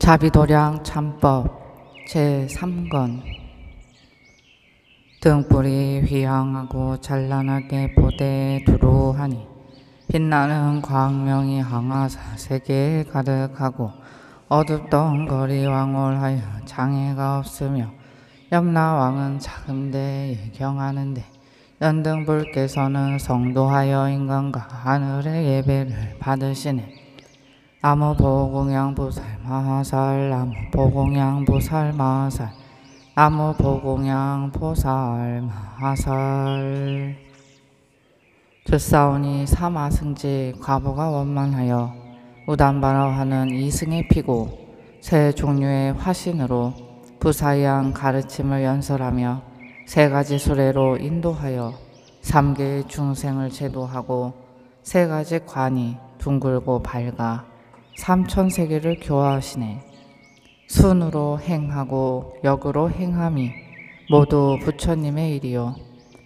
자비도량 참법 제3권 등불이 휘황하고 찬란하게 보대에 두루하니 빛나는 광명이 항아사 세계에 가득하고 어둡던 거리 왕홀하여 장애가 없으며 염라왕은 작은 데에 경하는데 연등불께서는 성도하여 인간과 하늘의 예배를 받으시네. 나무 보공양 보살 마살 나무 보공양 보살 마살 나무 보공양 보살 마살. 듣사오니 사마승지 과보가 원만하여 우단바라하는 이승에 피고 세 종류의 화신으로 부사양 가르침을 연설하며 세 가지 수레로 인도하여 3개의 중생을 제도하고 세 가지 관이 둥글고 밝아 삼천세계를 교화하시네. 순으로 행하고 역으로 행함이 모두 부처님의 일이요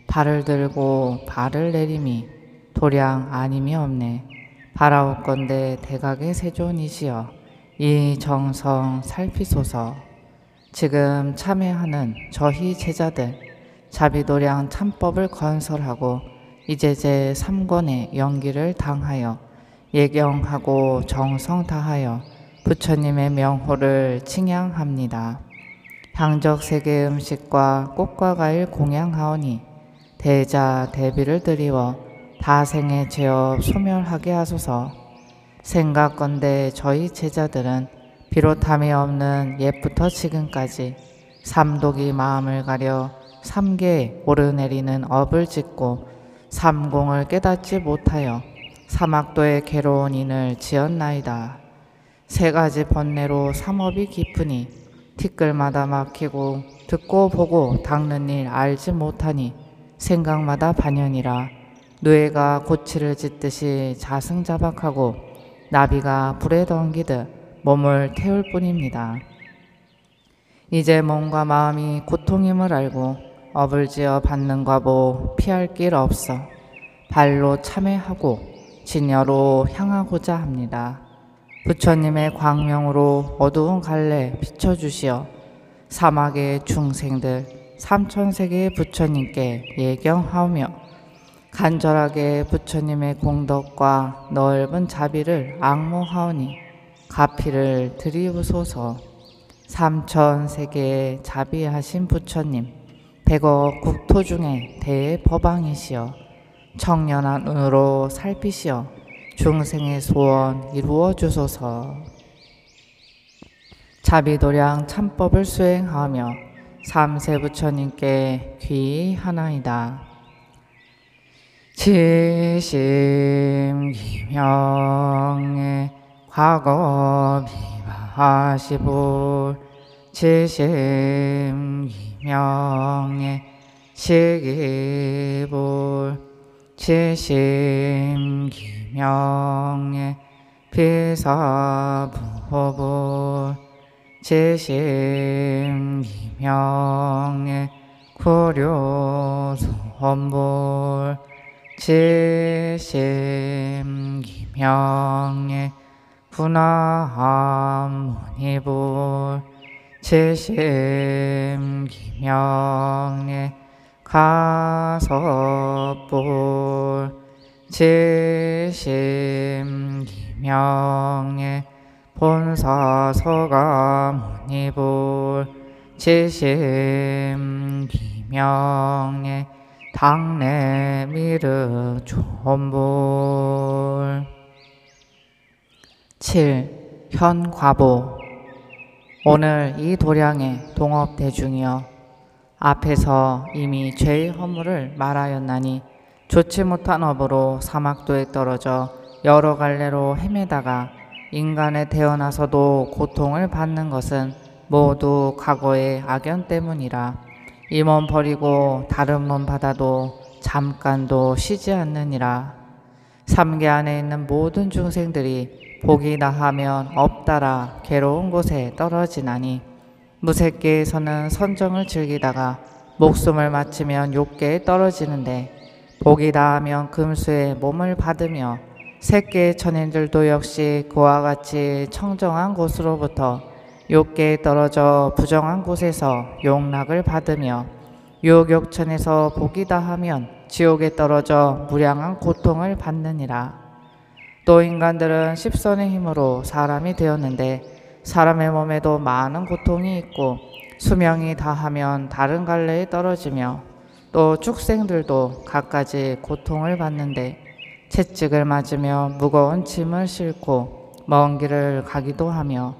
발을 들고 발을 내림이 도량 아님이 없네. 바라옵건대 대각의 세존이시여 이 정성 살피소서. 지금 참회하는 저희 제자들 자비도량 참법을 건설하고 이제 제3권의 연기를 당하여 예경하고 정성 다하여 부처님의 명호를 칭양합니다. 향적 세계 음식과 꽃과 과일 공양하오니 대자 대비를 드리워 다생의 죄업 소멸하게 하소서. 생각건대 저희 제자들은 비롯함이 없는 옛부터 지금까지 삼독이 마음을 가려 삼계에 오르내리는 업을 짓고 삼공을 깨닫지 못하여 사막도의 괴로운 인을 지었나이다. 세 가지 번뇌로 삼업이 깊으니 티끌마다 막히고 듣고 보고 닦는 일 알지 못하니 생각마다 반연이라. 누에가 고치를 짓듯이 자승자박하고 나비가 불에 던기듯 몸을 태울 뿐입니다. 이제 몸과 마음이 고통임을 알고 업을 지어 받는 과보 피할 길 없어 발로 참회하고 진여로 향하고자 합니다. 부처님의 광명으로 어두운 갈래 비춰주시어 사막의 중생들 삼천세계의 부처님께 예경하오며 간절하게 부처님의 공덕과 넓은 자비를 앙모하오니 가피를 드리우소서. 삼천세계의 자비하신 부처님 100억 국토 중에 대법왕이시여 청련한 눈으로 살피시어 중생의 소원 이루어 주소서. 자비도량 참법을 수행하며 삼세 부처님께 귀의하나이다. 지심기명의 과거 비바시불 지심기명의 시기불 지심기명의 비사부불 지심기명의 구류소원불 지심기명의 군화문이불 지심기명의 가섭불 지심기명의 본사서가문이불 지심기명의 당내미르 존불. 7. 현과보. 오늘 이 도량의 동업대중이여 앞에서 이미 죄의 허물을 말하였나니 좋지 못한 업으로 사막도에 떨어져 여러 갈래로 헤매다가 인간에 태어나서도 고통을 받는 것은 모두 과거의 악연 때문이라. 이 몸 버리고 다른 몸 받아도 잠깐도 쉬지 않느니라. 삼계 안에 있는 모든 중생들이 복이 다하면 없다라 괴로운 곳에 떨어지나니 무색계에서는 선정을 즐기다가 목숨을 마치면 욕계에 떨어지는데 복이 다하면 금수의 몸을 받으며 새끼의 천인들도 역시 그와 같이 청정한 곳으로부터 욕계에 떨어져 부정한 곳에서 욕락을 받으며 유혹욕천에서 복이 다하면 지옥에 떨어져 무량한 고통을 받느니라. 또 인간들은 십선의 힘으로 사람이 되었는데 사람의 몸에도 많은 고통이 있고 수명이 다하면 다른 갈래에 떨어지며 또 축생들도 갖가지 고통을 받는데 채찍을 맞으며 무거운 짐을 싣고 먼 길을 가기도 하며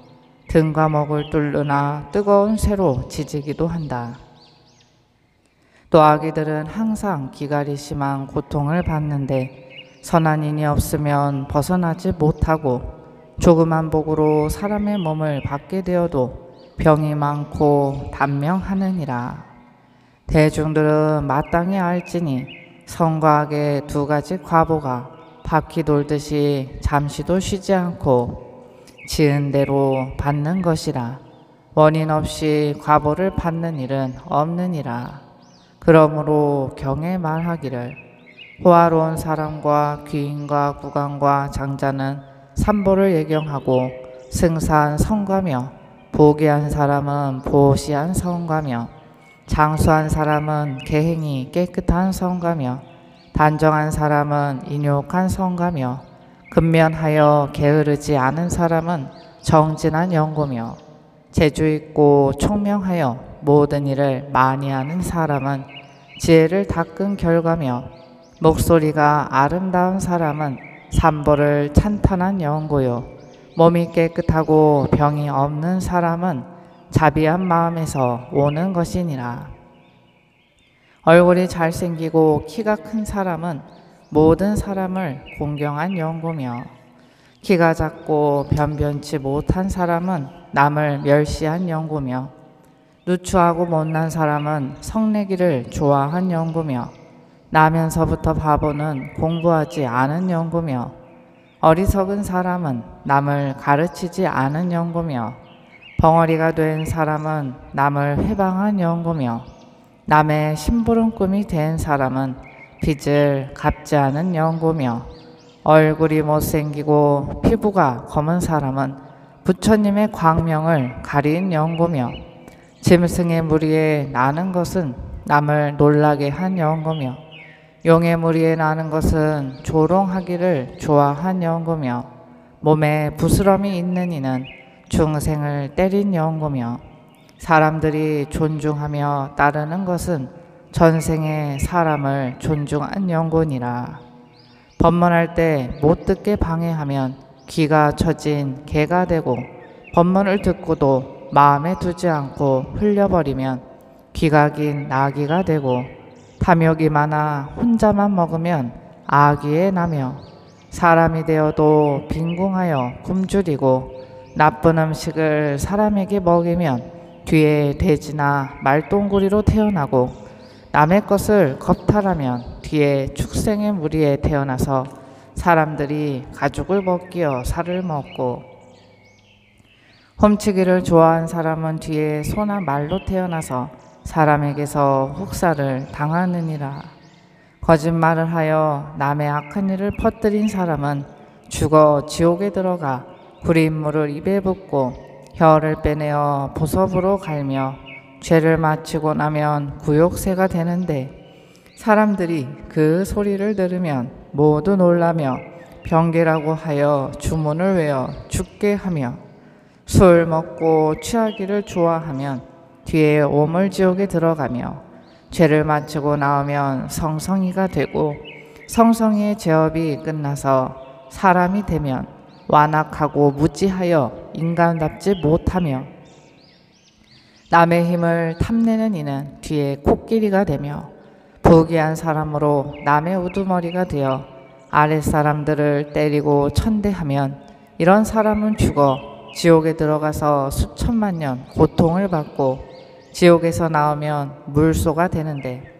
등과 목을 뚫으나 뜨거운 쇠로 지지기도 한다. 또 아기들은 항상 기갈이 심한 고통을 받는데 선한 인이 없으면 벗어나지 못하고 조그만 복으로 사람의 몸을 받게 되어도 병이 많고 단명하느니라. 대중들은 마땅히 알지니 선과 악의 두 가지 과보가 바퀴 돌듯이 잠시도 쉬지 않고 지은 대로 받는 것이라. 원인 없이 과보를 받는 일은 없느니라. 그러므로 경에 말하기를 호화로운 사람과 귀인과 구강과 장자는 삼보를 예경하고 승사한 성가며 보기한 사람은 보시한 성가며 장수한 사람은 계행이 깨끗한 성가며 단정한 사람은 인욕한 성가며 근면하여 게으르지 않은 사람은 정진한 연고며 재주있고 총명하여 모든 일을 많이 하는 사람은 지혜를 닦은 결과며 목소리가 아름다운 사람은 삼보를 찬탄한 연고요 몸이 깨끗하고 병이 없는 사람은 자비한 마음에서 오는 것이니라. 얼굴이 잘생기고 키가 큰 사람은 모든 사람을 공경한 연고며 키가 작고 변변치 못한 사람은 남을 멸시한 연고며 누추하고 못난 사람은 성내기를 좋아한 연고며 나면서부터 바보는 공부하지 않은 연고며 어리석은 사람은 남을 가르치지 않은 연고며 벙어리가 된 사람은 남을 회방한 연고며 남의 심부름꾼이 된 사람은 빚을 갚지 않은 연고며 얼굴이 못생기고 피부가 검은 사람은 부처님의 광명을 가린 연고며 짐승의 무리에 나는 것은 남을 놀라게 한 연고며 용의 무리에 나는 것은 조롱하기를 좋아한 연고며 몸에 부스럼이 있는 이는 중생을 때린 연고며 사람들이 존중하며 따르는 것은 전생에 사람을 존중한 연고니라. 법문할 때 못 듣게 방해하면 귀가 처진 개가 되고 법문을 듣고도 마음에 두지 않고 흘려버리면 귀가 긴 나귀가 되고 탐욕이 많아 혼자만 먹으면 아귀에 나며 사람이 되어도 빈궁하여 굶주리고 나쁜 음식을 사람에게 먹이면 뒤에 돼지나 말똥구리로 태어나고 남의 것을 겁탈하면 뒤에 축생의 무리에 태어나서 사람들이 가죽을 벗기어 살을 먹고 훔치기를 좋아하는 사람은 뒤에 소나 말로 태어나서 사람에게서 혹사를 당하느니라. 거짓말을 하여 남의 악한 일을 퍼뜨린 사람은 죽어 지옥에 들어가 구릿물을 입에 붓고 혀를 빼내어 보섭으로 갈며 죄를 마치고 나면 구욕새가 되는데 사람들이 그 소리를 들으면 모두 놀라며 병기라고 하여 주문을 외워 죽게 하며 술 먹고 취하기를 좋아하면 뒤에 오물지옥에 들어가며 죄를 마치고 나오면 성성이가 되고 성성이의 죄업이 끝나서 사람이 되면 완악하고 무지하여 인간답지 못하며 남의 힘을 탐내는 이는 뒤에 코끼리가 되며 부귀한 사람으로 남의 우두머리가 되어 아랫사람들을 때리고 천대하면 이런 사람은 죽어 지옥에 들어가서 수천만 년 고통을 받고 지옥에서 나오면 물소가 되는데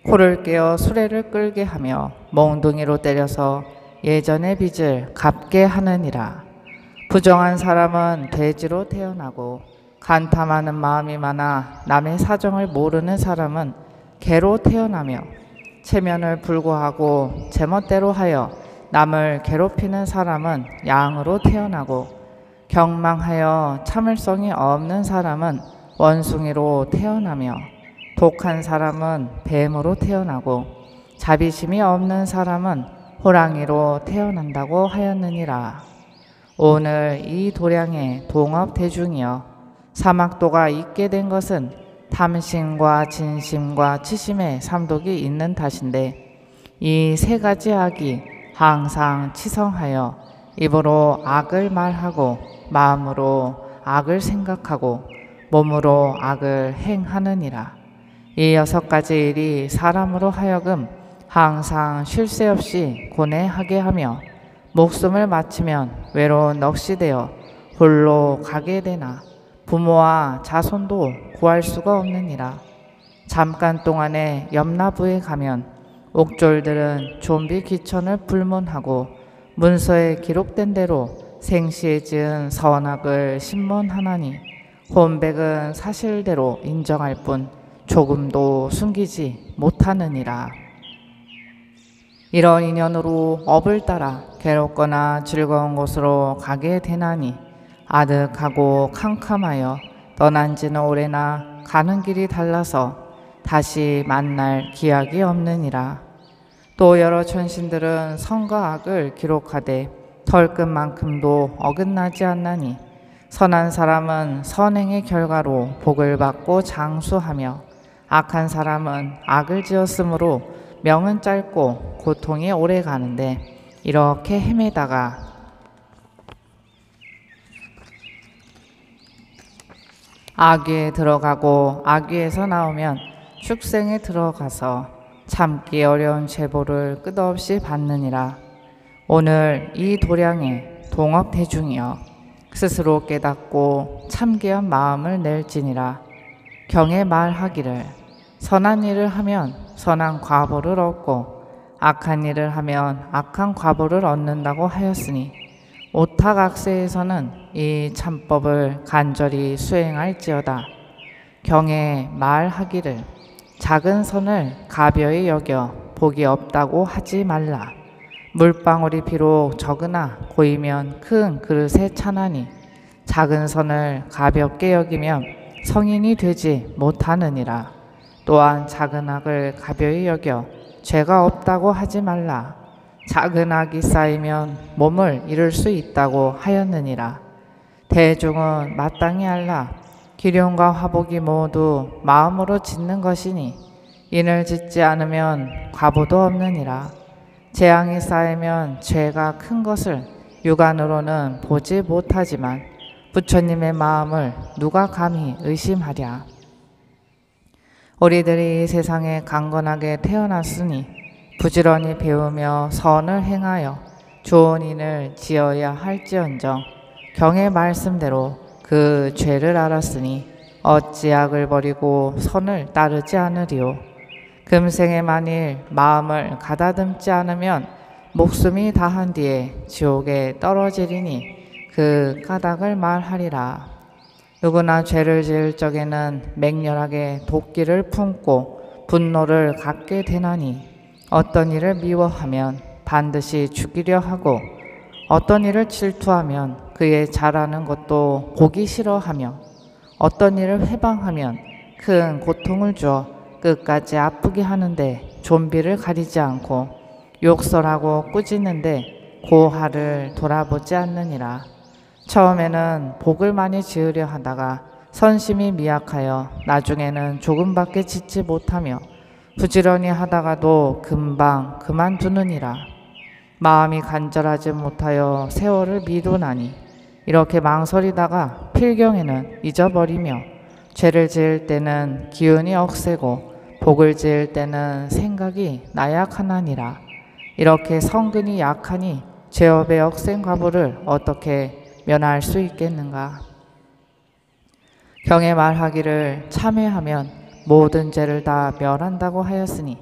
코를 깨어 수레를 끌게 하며 몽둥이로 때려서 예전의 빚을 갚게 하느니라. 부정한 사람은 돼지로 태어나고 간탐하는 마음이 많아 남의 사정을 모르는 사람은 개로 태어나며 체면을 불구하고 제멋대로 하여 남을 괴롭히는 사람은 양으로 태어나고 경망하여 참을성이 없는 사람은 원숭이로 태어나며 독한 사람은 뱀으로 태어나고 자비심이 없는 사람은 호랑이로 태어난다고 하였느니라. 오늘 이 도량에 동업 대중이여 사막도가 있게 된 것은 탐심과 진심과 치심의 삼독이 있는 탓인데 이 세 가지 악이 항상 치성하여 입으로 악을 말하고 마음으로 악을 생각하고 몸으로 악을 행하느니라. 이 6가지 일이 사람으로 하여금 항상 쉴 새 없이 고뇌하게 하며 목숨을 마치면 외로운 넋이 되어 홀로 가게 되나 부모와 자손도 구할 수가 없느니라. 잠깐 동안에 염라부에 가면 옥졸들은 좀비 귀천을 불문하고 문서에 기록된 대로 생시에 지은 선악을 신문하나니 혼백은 사실대로 인정할 뿐 조금도 숨기지 못하느니라. 이런 인연으로 업을 따라 괴롭거나 즐거운 곳으로 가게 되나니 아득하고 캄캄하여 떠난 지는 오래나 가는 길이 달라서 다시 만날 기약이 없느니라. 또 여러 천신들은 선과 악을 기록하되 털끝만큼도 어긋나지 않나니 선한 사람은 선행의 결과로 복을 받고 장수하며 악한 사람은 악을 지었으므로 명은 짧고 고통이 오래 가는데 이렇게 헤매다가 악위에 들어가고 악위에서 나오면 축생에 들어가서 참기 어려운 제보를 끝없이 받느니라. 오늘 이 도량에 동업 대중이여 스스로 깨닫고 참기한 마음을 낼지니라. 경에 말하기를 선한 일을 하면 선한 과보를 얻고 악한 일을 하면 악한 과보를 얻는다고 하였으니 오타각세에서는 이 참법을 간절히 수행할지어다. 경에 말하기를 작은 선을 가벼이 여겨 복이 없다고 하지 말라. 물방울이 비록 적으나 고이면 큰 그릇에 차나니 작은 선을 가볍게 여기면 성인이 되지 못하느니라. 또한 작은 악을 가벼이 여겨 죄가 없다고 하지 말라. 작은 악이 쌓이면 몸을 잃을 수 있다고 하였느니라. 대중은 마땅히 알라. 기륭과 화복이 모두 마음으로 짓는 것이니 인을 짓지 않으면 과보도 없느니라. 재앙이 쌓이면 죄가 큰 것을 육안으로는 보지 못하지만 부처님의 마음을 누가 감히 의심하랴. 우리들이 이 세상에 강건하게 태어났으니 부지런히 배우며 선을 행하여 좋은 인을 지어야 할지언정 경의 말씀대로 그 죄를 알았으니 어찌 악을 버리고 선을 따르지 않으리요. 금생에 만일 마음을 가다듬지 않으면 목숨이 다한 뒤에 지옥에 떨어지리니 그 까닭을 말하리라. 누구나 죄를 지을 적에는 맹렬하게 도끼를 품고 분노를 갖게 되나니 어떤 일을 미워하면 반드시 죽이려 하고 어떤 일을 질투하면 그의 잘하는 것도 보기 싫어하며 어떤 일을 회방하면 큰 고통을 주어 끝까지 아프게 하는데 좀비를 가리지 않고 욕설하고 꾸짖는데 고하를 돌아보지 않느니라. 처음에는 복을 많이 지으려 하다가 선심이 미약하여 나중에는 조금밖에 짓지 못하며 부지런히 하다가도 금방 그만두느니라. 마음이 간절하지 못하여 세월을 미루나니 이렇게 망설이다가 필경에는 잊어버리며 죄를 지을 때는 기운이 억세고 복을 지을 때는 생각이 나약하나니라. 이렇게 성근이 약하니 죄업의 억센 과보를 어떻게 면할 수 있겠는가. 경에 말하기를 참회하면 모든 죄를 다 멸한다고 하였으니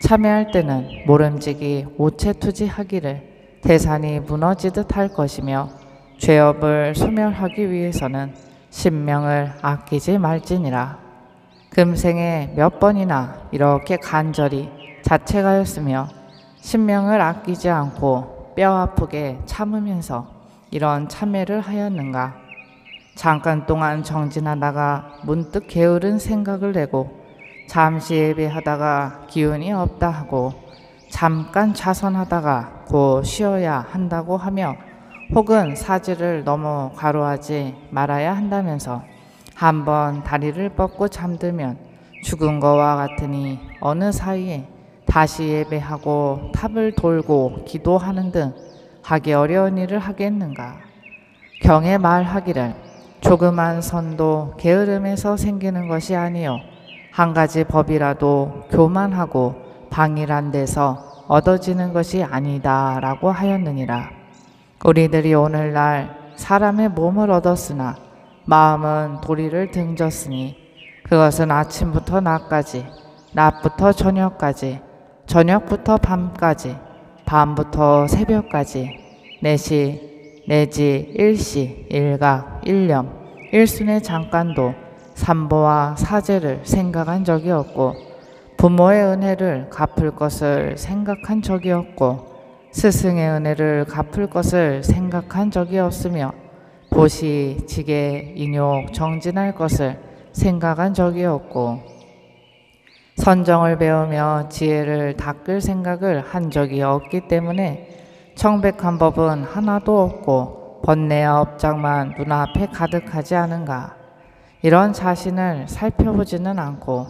참회할 때는 모름지기 오체투지하기를 태산이 무너지듯 할 것이며 죄업을 소멸하기 위해서는 신명을 아끼지 말지니라. 금생에 몇 번이나 이렇게 간절히 자책하였으며 신명을 아끼지 않고 뼈 아프게 참으면서 이런 참회를 하였는가? 잠깐 동안 정진하다가 문득 게으른 생각을 내고 잠시 예배하다가 기운이 없다 하고 잠깐 좌선하다가 곧 쉬어야 한다고 하며 혹은 사지를 너무 과로하지 말아야 한다면서 한번 다리를 뻗고 잠들면 죽은 거와 같으니 어느 사이에 다시 예배하고 탑을 돌고 기도하는 등 하기 어려운 일을 하겠는가? 경에 말하기를 조그만 선도 게으름에서 생기는 것이 아니요 한 가지 법이라도 교만하고 방일한 데서 얻어지는 것이 아니다 라고 하였느니라. 우리들이 오늘날 사람의 몸을 얻었으나 마음은 도리를 등졌으니 그것은 아침부터 낮까지, 낮부터 저녁까지, 저녁부터 밤까지, 밤부터 새벽까지, 내시 내지 일시, 일각, 일념, 일순의 잠깐도 삼보와 사제를 생각한 적이 없고 부모의 은혜를 갚을 것을 생각한 적이 없고 스승의 은혜를 갚을 것을 생각한 적이 없으며 보시, 지게, 인욕, 정진할 것을 생각한 적이 없고 선정을 배우며 지혜를 닦을 생각을 한 적이 없기 때문에 청백한 법은 하나도 없고 번뇌와 업장만 눈앞에 가득하지 않은가. 이런 자신을 살펴보지는 않고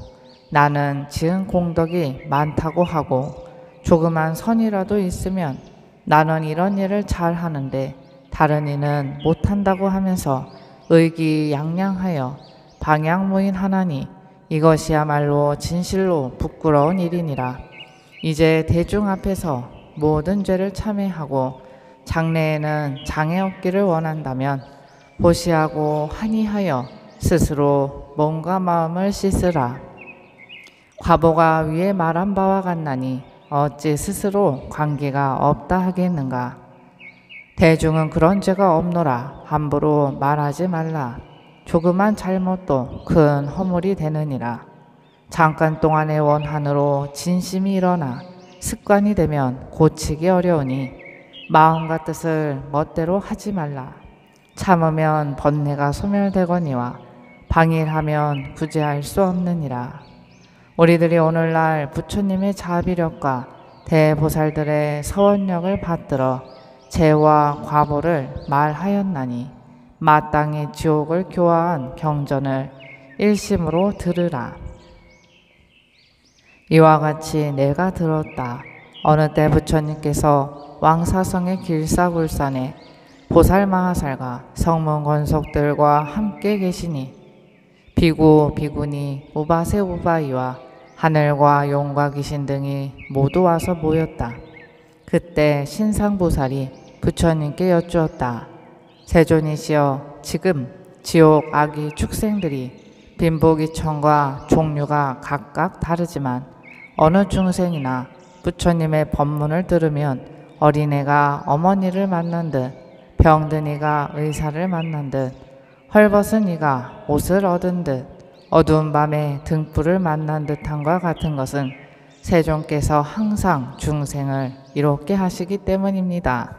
나는 지은 공덕이 많다고 하고 조그만 선이라도 있으면 나는 이런 일을 잘 하는데 다른 이는 못한다고 하면서 의기양양하여 방향무인하나니 이것이야말로 진실로 부끄러운 일이니라. 이제 대중 앞에서 모든 죄를 참회하고 장래에는 장애 없기를 원한다면 보시하고 한이하여 스스로 몸과 마음을 씻으라. 과보가 위에 말한 바와 같나니 어찌 스스로 관계가 없다 하겠는가. 대중은 그런 죄가 없노라 함부로 말하지 말라. 조그만 잘못도 큰 허물이 되느니라. 잠깐 동안의 원한으로 진심이 일어나 습관이 되면 고치기 어려우니 마음과 뜻을 멋대로 하지 말라. 참으면 번뇌가 소멸되거니와 방일하면 구제할 수 없느니라. 우리들이 오늘날 부처님의 자비력과 대보살들의 서원력을 받들어 죄와 과보를 말하였나니 마땅히 지옥을 교화한 경전을 일심으로 들으라. 이와 같이 내가 들었다. 어느 때 부처님께서 왕사성의 길사굴산에 보살마하살과 성문권속들과 함께 계시니 비구, 비구니, 우바세, 우바이와 하늘과 용과 귀신 등이 모두 와서 모였다. 그때 신상보살이 부처님께 여쭈었다. 세존이시여, 지금 지옥 아기 축생들이 빈부귀천과 종류가 각각 다르지만 어느 중생이나 부처님의 법문을 들으면 어린애가 어머니를 만난 듯 병든 이가 의사를 만난 듯 헐벗은 이가 옷을 얻은 듯 어두운 밤에 등불을 만난 듯함과 같은 것은 세존께서 항상 중생을 이롭게 하시기 때문입니다.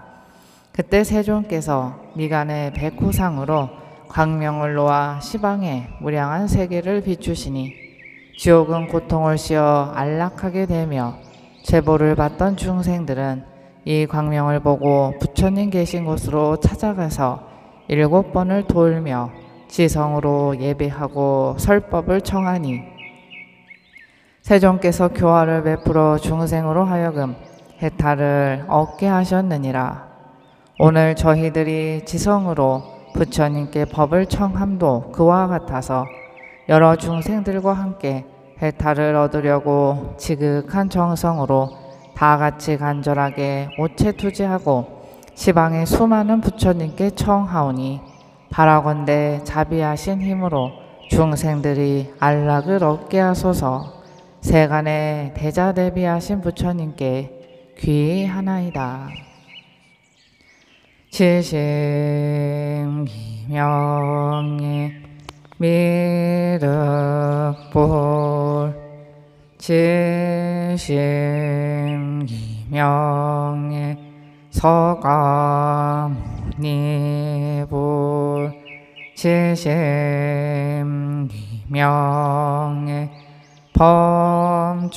그때 세존께서 미간의 백호상으로 광명을 놓아 시방에 무량한 세계를 비추시니 지옥은 고통을 씌어 안락하게 되며 제보를 받던 중생들은 이 광명을 보고 부처님 계신 곳으로 찾아가서 7번을 돌며 지성으로 예배하고 설법을 청하니 세존께서 교화를 베풀어 중생으로 하여금 해탈을 얻게 하셨느니라. 오늘 저희들이 지성으로 부처님께 법을 청함도 그와 같아서 여러 중생들과 함께 해탈을 얻으려고 지극한 정성으로 다 같이 간절하게 오체투지하고 시방의 수많은 부처님께 청하오니 바라건대 자비하신 힘으로 중생들이 안락을 얻게 하소서. 세간의 대자대비하신 부처님께 귀의하나이다. 칠심기명의 미륵불 칠심기명의 서가모니 니불 지심기명에 범천불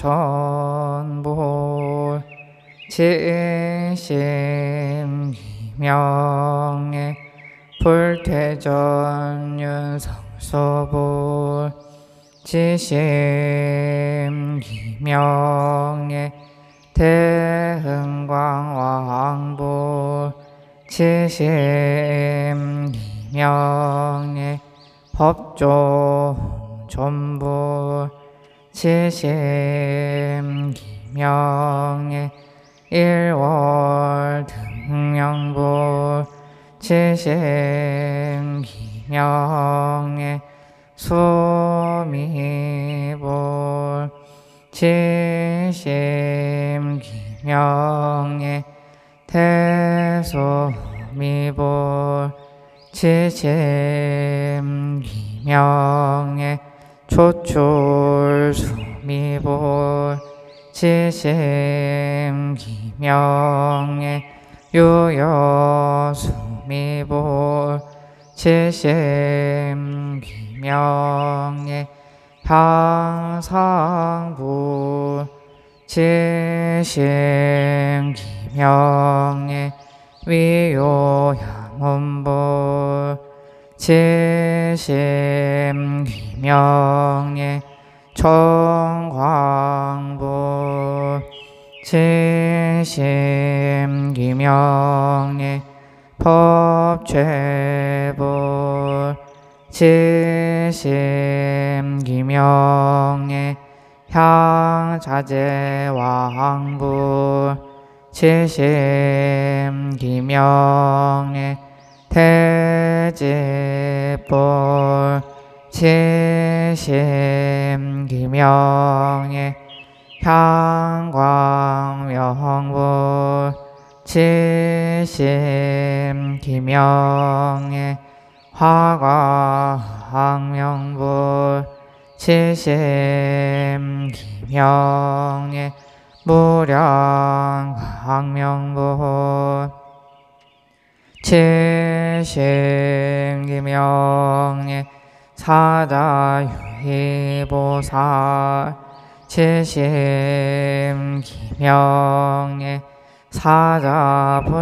지심기명에 불퇴전윤성소불 지심기명에 대흥광왕불 지심기명에 법조존불 지심기명에 일월등명불 지심기명에 수미불 지심기명에 대수미불 지심기명에 초출수미불 지심기명에 유여수미불 지심기명에 향상불 지심기명에 위요양운불 지심기명에 청광불 지심기명에 법죄불 지심기명에 향자재왕불 지심기명에 대지불 지심기명에 향광명불 지심기명에 화광명불 지심기명에 무량광명불 지심기명에 사자유의보살 지심기명에 사자분신보살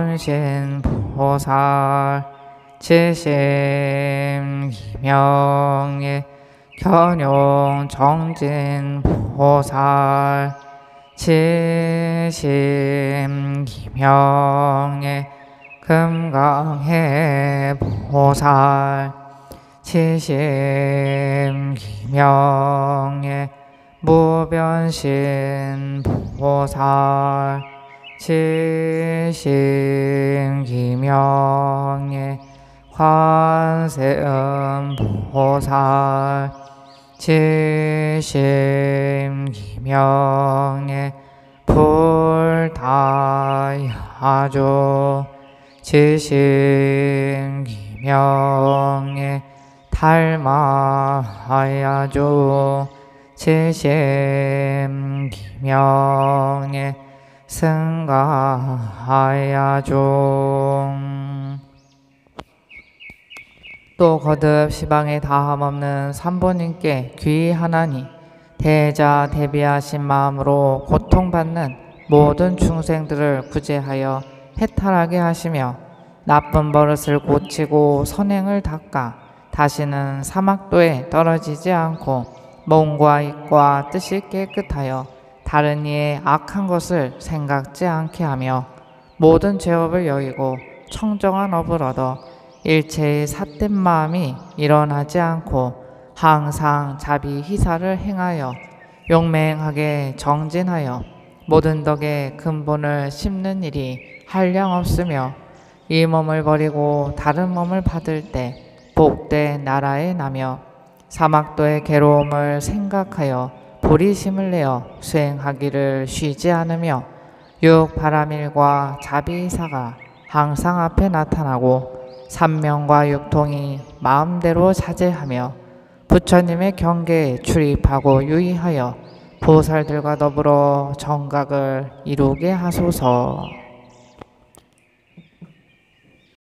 지심기명에 견용정진보살 지심기명에 금강해보살 지심기명에 무변신보살 지심기명에 관세음보살 지심기명에 불다야조 지심기명에 달마야조 지심기명에 승가야조. 또 거듭 시방에 다함없는 삼보님께 귀의하나니 대자 대비하신 마음으로 고통받는 모든 중생들을 구제하여 해탈하게 하시며 나쁜 버릇을 고치고 선행을 닦아 다시는 사막도에 떨어지지 않고 몸과 입과 뜻이 깨끗하여 다른 이의 악한 것을 생각지 않게 하며 모든 죄업을 여기고 청정한 업을 얻어 일체의 삿된 마음이 일어나지 않고 항상 자비희사를 행하여 용맹하게 정진하여 모든 덕에 근본을 심는 일이 한량없으며 이 몸을 버리고 다른 몸을 받을 때 복된 나라에 나며 사막도의 괴로움을 생각하여 보리심을 내어 수행하기를 쉬지 않으며 육바라밀과 자비희사가 항상 앞에 나타나고 삼명과 육통이 마음대로 자제하며 부처님의 경계에 출입하고 유의하여 보살들과 더불어 정각을 이루게 하소서.